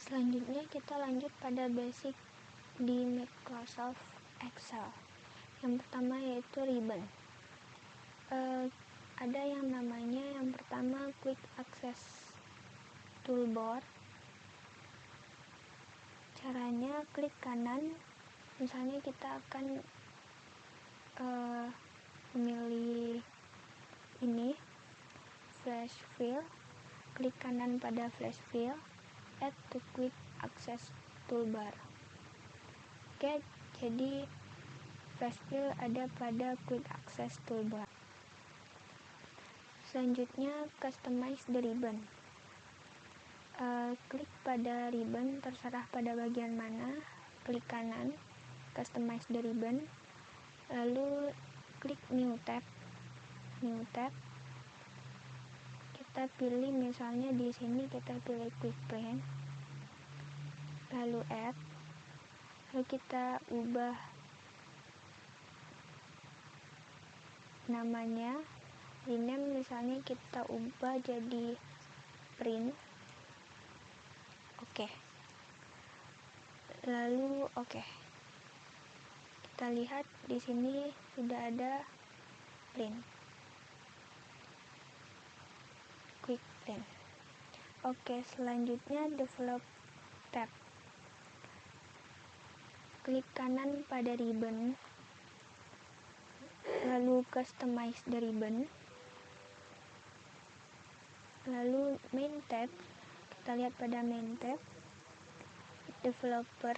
Selanjutnya kita lanjut pada basic di Microsoft Excel. Yang pertama yaitu ribbon. Ada yang namanya yang pertama quick access toolbar. Caranya klik kanan, misalnya kita akan memilih ini flash fill, klik kanan pada flash fill, add to quick access toolbar. Oke, jadi flash fill ada pada quick access toolbar. Selanjutnya customize the ribbon. Klik pada ribbon, terserah pada bagian mana, klik kanan, customize the ribbon, lalu klik new tab, kita pilih misalnya di sini kita pilih quick print, lalu add, lalu kita ubah namanya, rename misalnya kita ubah jadi print. Oke. Lalu oke. Kita lihat di sini sudah ada print. Quick print. Oke, selanjutnya develop tab. Klik kanan pada ribbon. Lalu customize the ribbon. Lalu main tab. Kita lihat pada main tab, developer,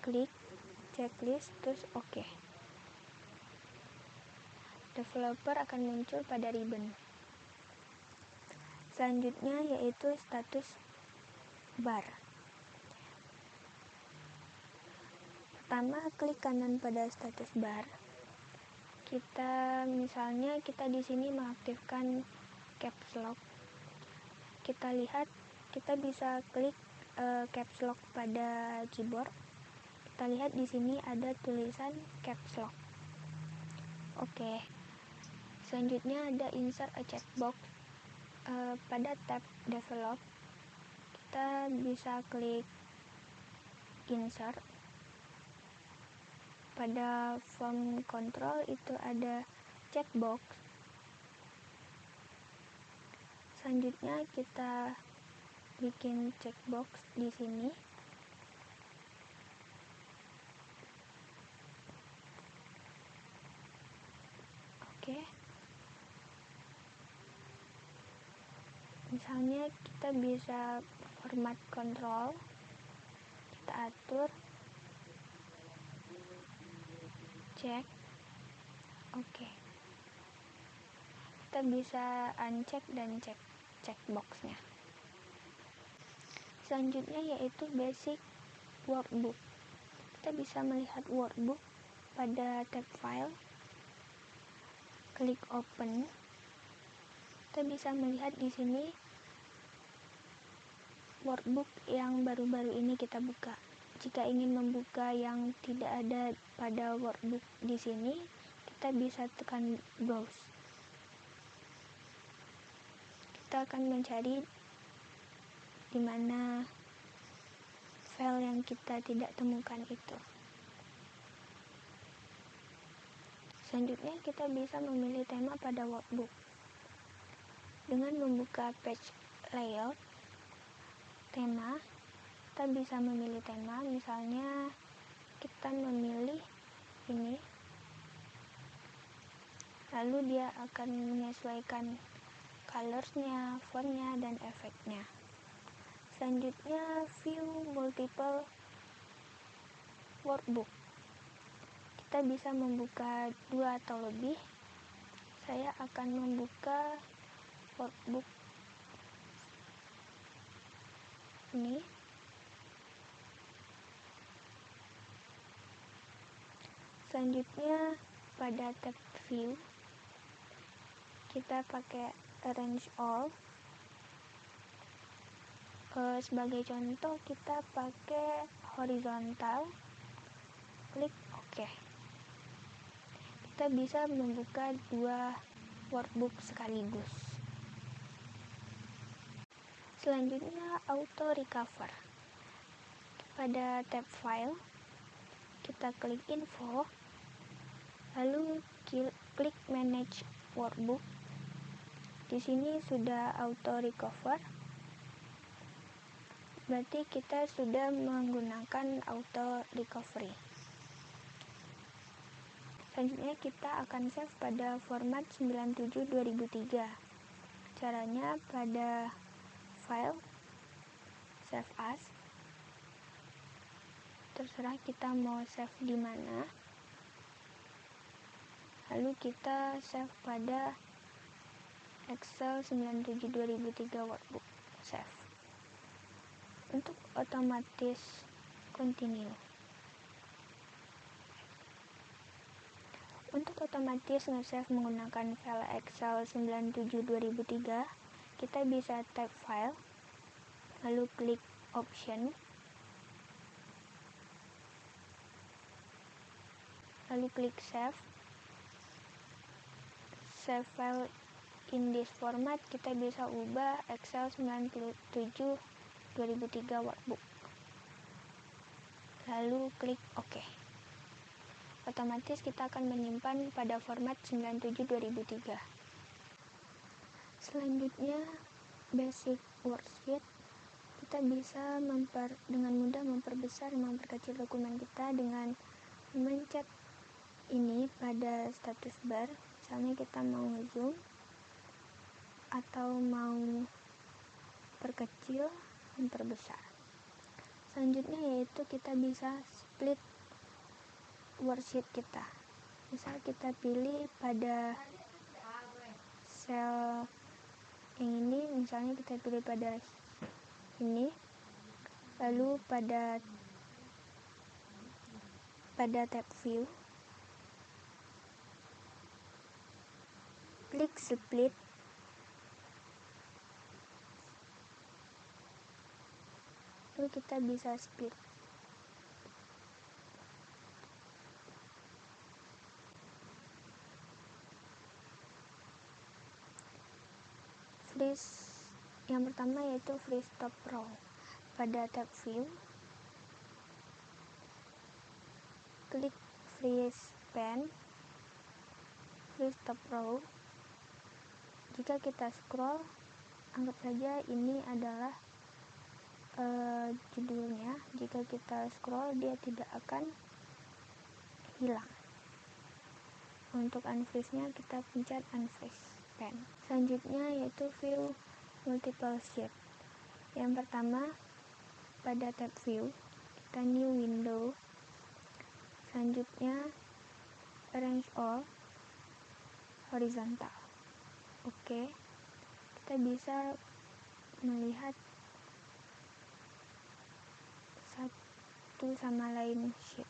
klik checklist, terus oke. Developer akan muncul pada ribbon. Selanjutnya yaitu status bar. Pertama klik kanan pada status bar. Misalnya kita di sini mengaktifkan caps lock. Kita lihat, kita bisa klik caps lock pada keyboard. Kita lihat di sini ada tulisan caps lock. Oke. Selanjutnya ada insert a checkbox. Pada tab develop, kita bisa klik insert. Pada form control itu ada checkbox. Selanjutnya kita bikin checkbox di sini. Oke. Misalnya kita bisa format control, kita atur, cek. Oke. Kita bisa uncheck dan cek checkboxnya. Selanjutnya yaitu basic workbook. Kita bisa melihat workbook pada tab file, klik open. Kita bisa melihat di sini workbook yang baru-baru ini kita buka. Jika ingin membuka yang tidak ada pada workbook di sini, kita bisa tekan browse. Kita akan mencari di mana file yang kita tidak temukan itu. Selanjutnya kita bisa memilih tema pada workbook. Dengan membuka page layout, tema, kita bisa memilih tema, misalnya kita memilih ini, lalu dia akan menyesuaikan colors-nya, font-nya, dan efeknya. Selanjutnya view multiple workbook. Kita bisa membuka 2 atau lebih. Saya akan membuka workbook ini. Selanjutnya pada tab view kita pakai arrange all. Sebagai contoh kita pakai horizontal, klik OK. Kita bisa membuka 2 workbook sekaligus. Selanjutnya auto recover. Pada tab file kita klik info, lalu klik manage workbook. Di sini sudah auto recover, berarti kita sudah menggunakan auto recovery. Selanjutnya kita akan save pada format 97/2003. Caranya pada file, save as, terserah kita mau save di mana, lalu kita save pada Excel 97/2003 workbook, save. Untuk otomatis continue. Untuk otomatis nge-save menggunakan file Excel 97/2003, kita bisa tab file, lalu klik option, lalu klik save. Save file in this format kita bisa ubah Excel 97/2003 workbook, lalu klik OK. Otomatis kita akan menyimpan pada format 97/2003. Selanjutnya basic worksheet. Kita bisa dengan mudah memperbesar dan memperkecil dokumen kita dengan memencet ini pada status bar. Misalnya kita mau zoom atau mau perkecil, memperbesar. Selanjutnya yaitu kita bisa split worksheet kita. Misal kita pilih pada sel yang ini, misalnya kita pilih pada ini, lalu pada tab view, klik split, lalu kita bisa split. Yang pertama yaitu freeze top row. Pada tab view, klik freeze span, freeze top row. Jika kita scroll, anggap saja ini adalah judulnya. Jika kita scroll, dia tidak akan hilang. Untuk unfreeze-nya kita pencet unfreeze span. Selanjutnya yaitu view multiple sheet. Yang pertama pada tab view, kita new window. Selanjutnya arrange all horizontal. Oke. Kita bisa melihat satu sama lain sheet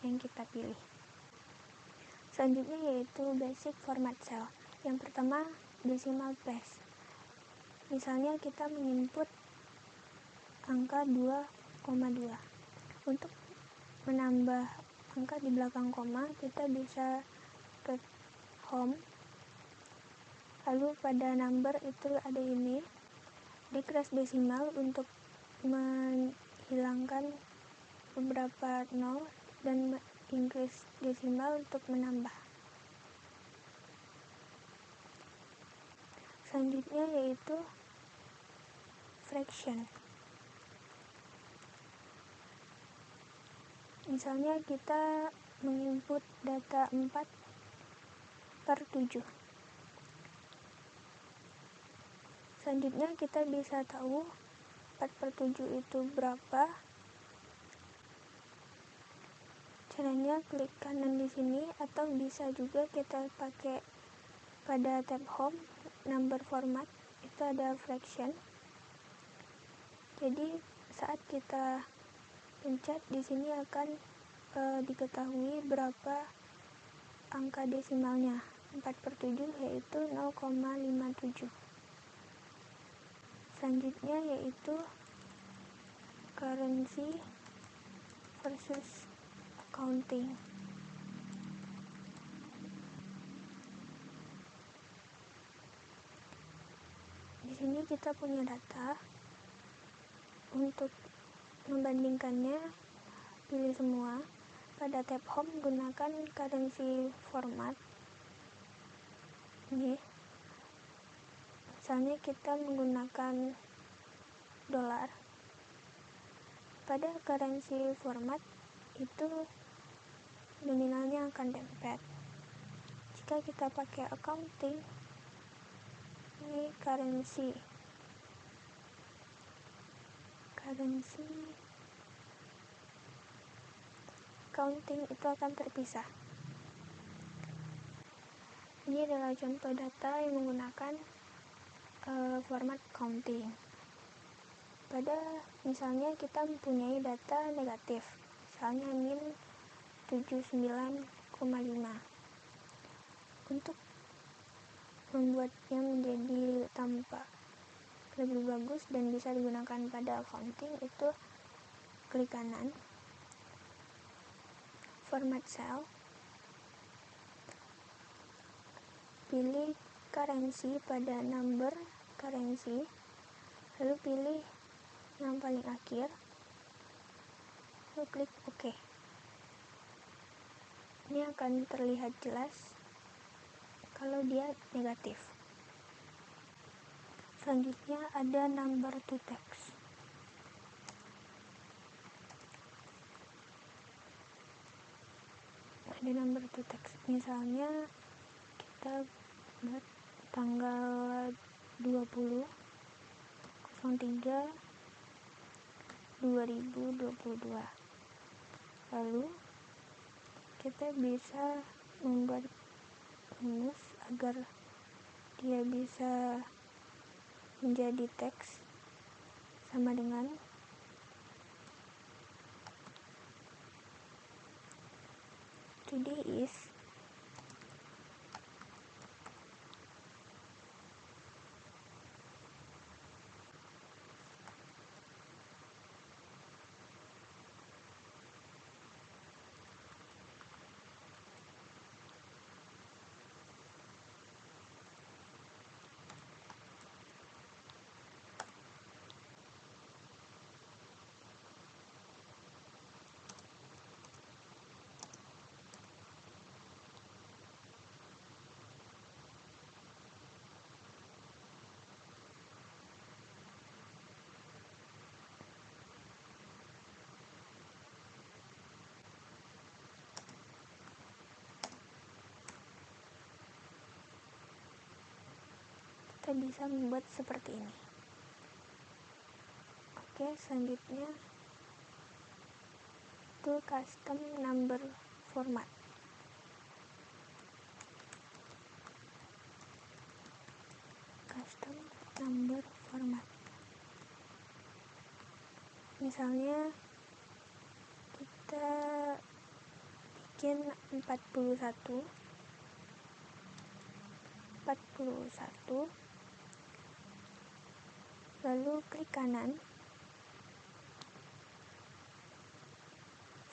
yang kita pilih. Selanjutnya yaitu basic format cell. Yang pertama decimal place. Misalnya kita menginput angka 2,2. Untuk menambah angka di belakang koma, kita bisa ke home, lalu pada number itu ada ini, decrease decimal untuk menghilangkan beberapa nol, dan increase decimal untuk menambah. Selanjutnya yaitu fraction. Misalnya kita menginput data 4/7. Selanjutnya kita bisa tahu 4/7 itu berapa. Caranya klik kanan di sini, atau bisa juga kita pakai pada tab home, number format, itu ada fraction. Jadi saat kita pencet di sini akan diketahui berapa angka desimalnya. 4/7 yaitu 0,57. Selanjutnya yaitu currency versus accounting. Di sini kita punya data. Untuk membandingkannya, pilih semua. Pada tab home gunakan currency format. Ini misalnya kita menggunakan dolar. Pada currency format itu nominalnya akan dempet. Jika kita pakai accounting, ini currency accounting itu akan terpisah. Ini adalah contoh data yang menggunakan format accounting. Pada misalnya kita mempunyai data negatif, misalnya min 79,5. Untuk membuatnya menjadi tampak lebih bagus dan bisa digunakan pada accounting, itu klik kanan, format cell, pilih currency pada number currency, lalu pilih yang paling akhir, lalu klik OK. Ini akan terlihat jelas kalau dia negatif. Selanjutnya ada number to text. Ada number to text. Misalnya kita buat tanggal 20/03/2022. Lalu kita bisa membuat rumus agar dia bisa menjadi teks sama dengan today is kita bisa membuat seperti ini. Oke, selanjutnya itu custom number format. Custom number format. Misalnya kita bikin 41, lalu klik kanan,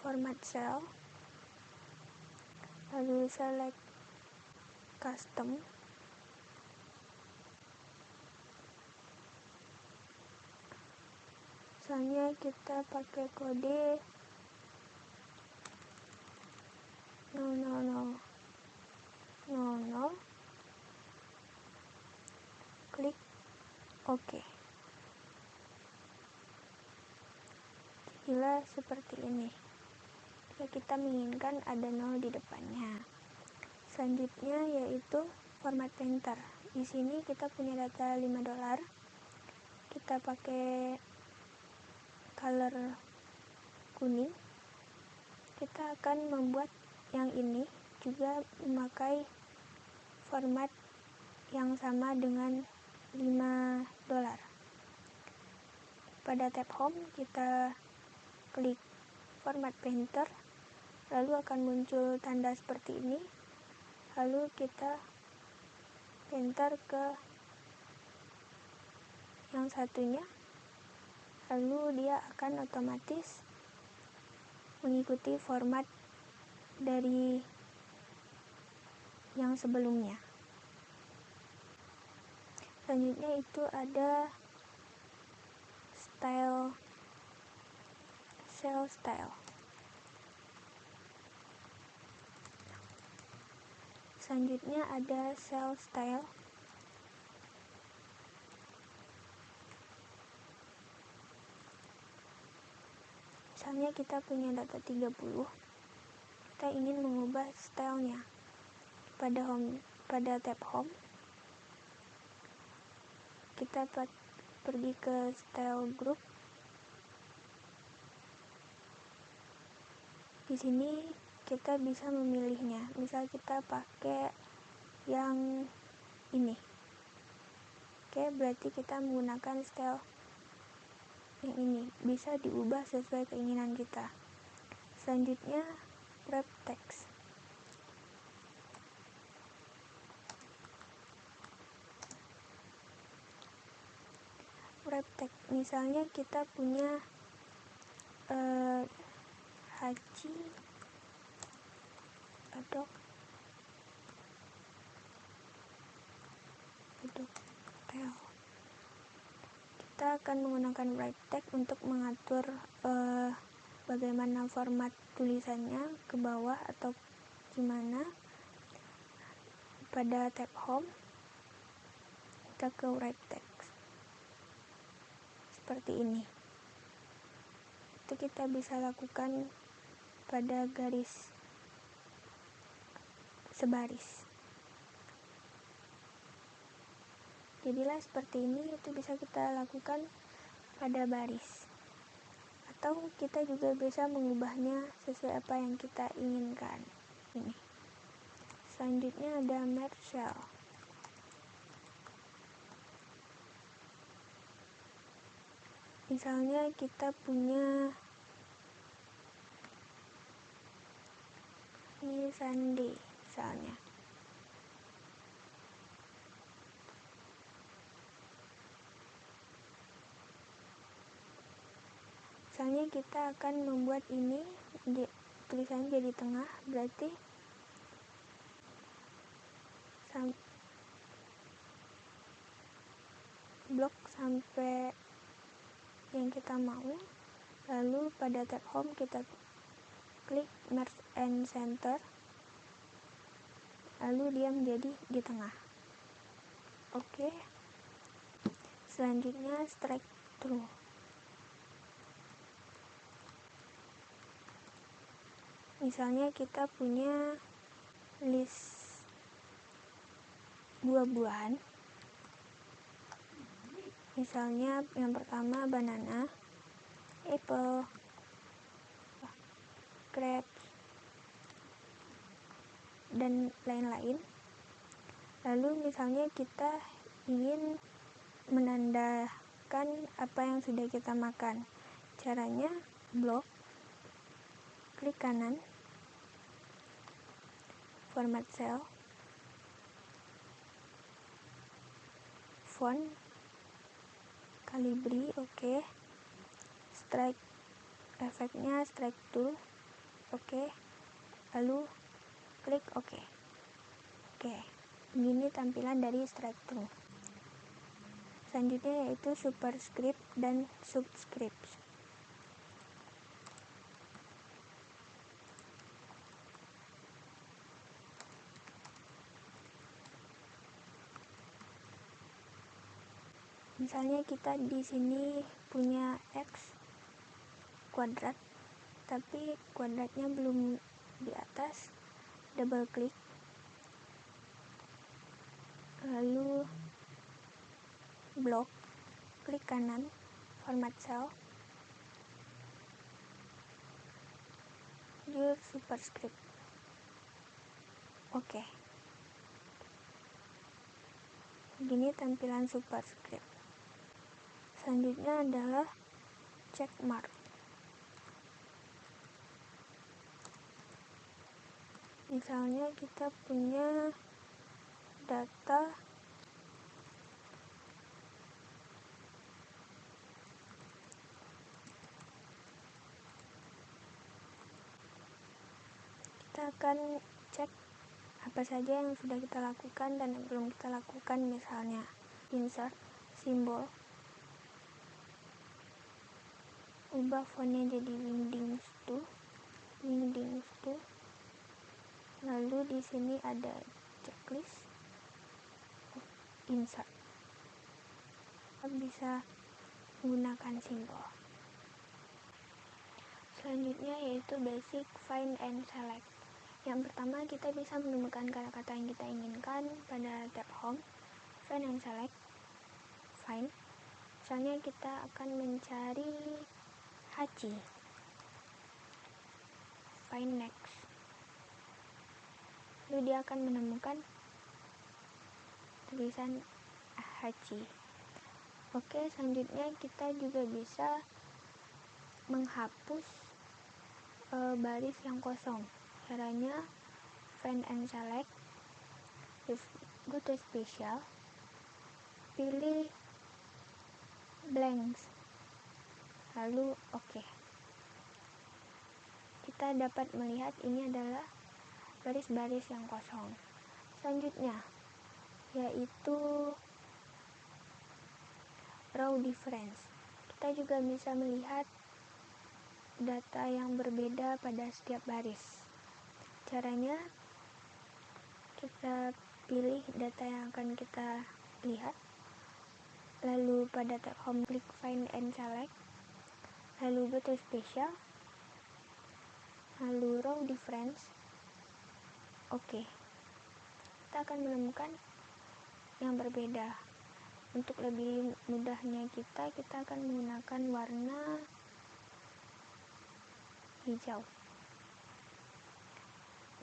format cell, lalu select custom, misalnya kita pakai kode 00000, klik OK. Jadilah seperti ini jika kita menginginkan ada 0 di depannya. Selanjutnya yaitu format painter. Di sini kita punya data $5. Kita pakai color kuning. Kita akan membuat yang ini juga memakai format yang sama dengan $5. Pada tab home kita klik format painter, lalu akan muncul tanda seperti ini, lalu kita painter ke yang satunya, lalu dia akan otomatis mengikuti format dari yang sebelumnya. Selanjutnya itu ada cell style. Selanjutnya ada cell style. Misalnya kita punya data 30, kita ingin mengubah stylenya. Pada tab home, kita pergi ke style group. Di sini kita bisa memilihnya. Misal kita pakai yang ini. Oke, berarti kita menggunakan style yang ini. Bisa diubah sesuai keinginan kita. Selanjutnya, wrap text. Wrap text, misalnya kita punya Haji adok tel. Kita akan menggunakan wrap text untuk mengatur bagaimana format tulisannya ke bawah atau gimana. Pada tab home, kita ke wrap text seperti ini. Itu kita bisa lakukan pada garis sebaris. Jadilah seperti ini, itu bisa kita lakukan pada baris. Atau kita juga bisa mengubahnya sesuai apa yang kita inginkan. Ini. Selanjutnya ada merge cell. Misalnya kita punya ini Sunday misalnya. Misalnya kita akan membuat ini tulisannya jadi tengah, berarti blok sampai yang kita mau. Lalu pada tab home kita klik merge and center, lalu dia menjadi di tengah. Oke. Selanjutnya strike through. Misalnya kita punya list buah-buahan. Misalnya yang pertama banana, apple, grapes, dan lain-lain. Lalu misalnya kita ingin menandakan apa yang sudah kita makan. Caranya blok, klik kanan, format cell, font, calibri, oke. Strike efeknya strike tool, oke. Lalu klik oke. Oke, begini tampilan dari strike tool. Selanjutnya yaitu superscript dan subscript. Misalnya kita di sini punya X kuadrat, tapi kuadratnya belum di atas. Double klik, lalu blok, klik kanan, format cell, use superscript. Oke. Begini tampilan superscript. Selanjutnya adalah check mark. Misalnya kita punya data kita akan cek apa saja yang sudah kita lakukan dan yang belum kita lakukan. Misalnya insert simbol, ubah fontnya jadi Wingdings 2, lalu di sini ada checklist, insert. Kita bisa menggunakan simbol. Selanjutnya yaitu basic find and select. Yang pertama, kita bisa menemukan kata-kata yang kita inginkan pada tab home, find and select. Find, misalnya kita akan mencari Hachi, find next, lalu dia akan menemukan tulisan Hachi. Oke, selanjutnya kita juga bisa menghapus baris yang kosong. Caranya find and select, go to special, pilih blanks, lalu oke. Kita dapat melihat ini adalah baris-baris yang kosong. Selanjutnya yaitu row difference. Kita juga bisa melihat data yang berbeda pada setiap baris. Caranya, kita pilih data yang akan kita lihat, lalu pada tab home klik find and select, lalu go to special, lalu row difference. Oke, kita akan menemukan yang berbeda. Untuk lebih mudahnya kita akan menggunakan warna hijau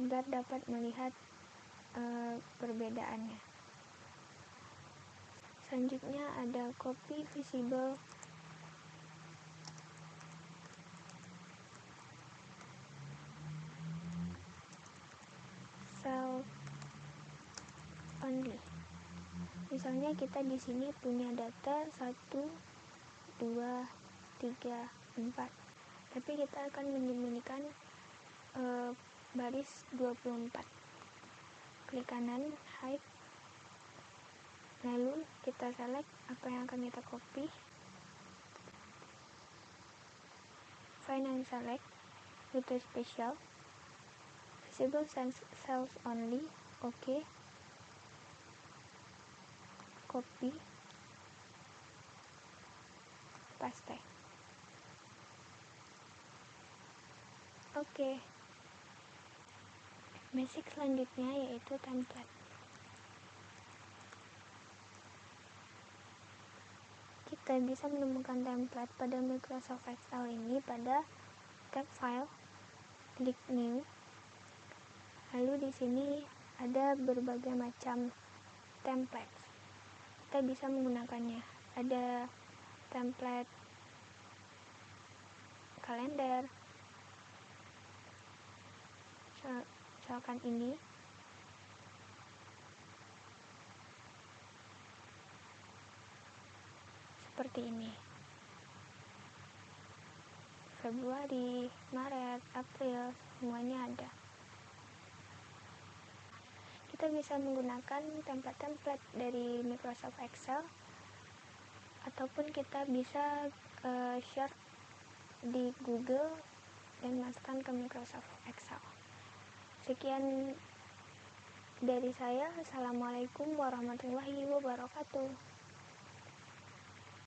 agar dapat melihat perbedaannya. Selanjutnya ada copy visible, cell only. Misalnya kita di sini punya data 1, 2, 3, 4, tapi kita akan menyembunyikan baris 24. Klik kanan, hide, lalu kita select apa yang akan kita copy, find and select, go to special, visible cells only, oke. Copy, paste. Oke. Basic selanjutnya yaitu template. Kita bisa menemukan template pada Microsoft Excel ini pada tab file, klik new. Lalu di sini ada berbagai macam template. Kita bisa menggunakannya. Ada template kalender, misalkan ini, seperti ini, Februari, Maret, April, semuanya ada. Kita bisa menggunakan template-template dari Microsoft Excel, ataupun kita bisa share di Google dan masukkan ke Microsoft Excel. Sekian dari saya. Assalamualaikum warahmatullahi wabarakatuh.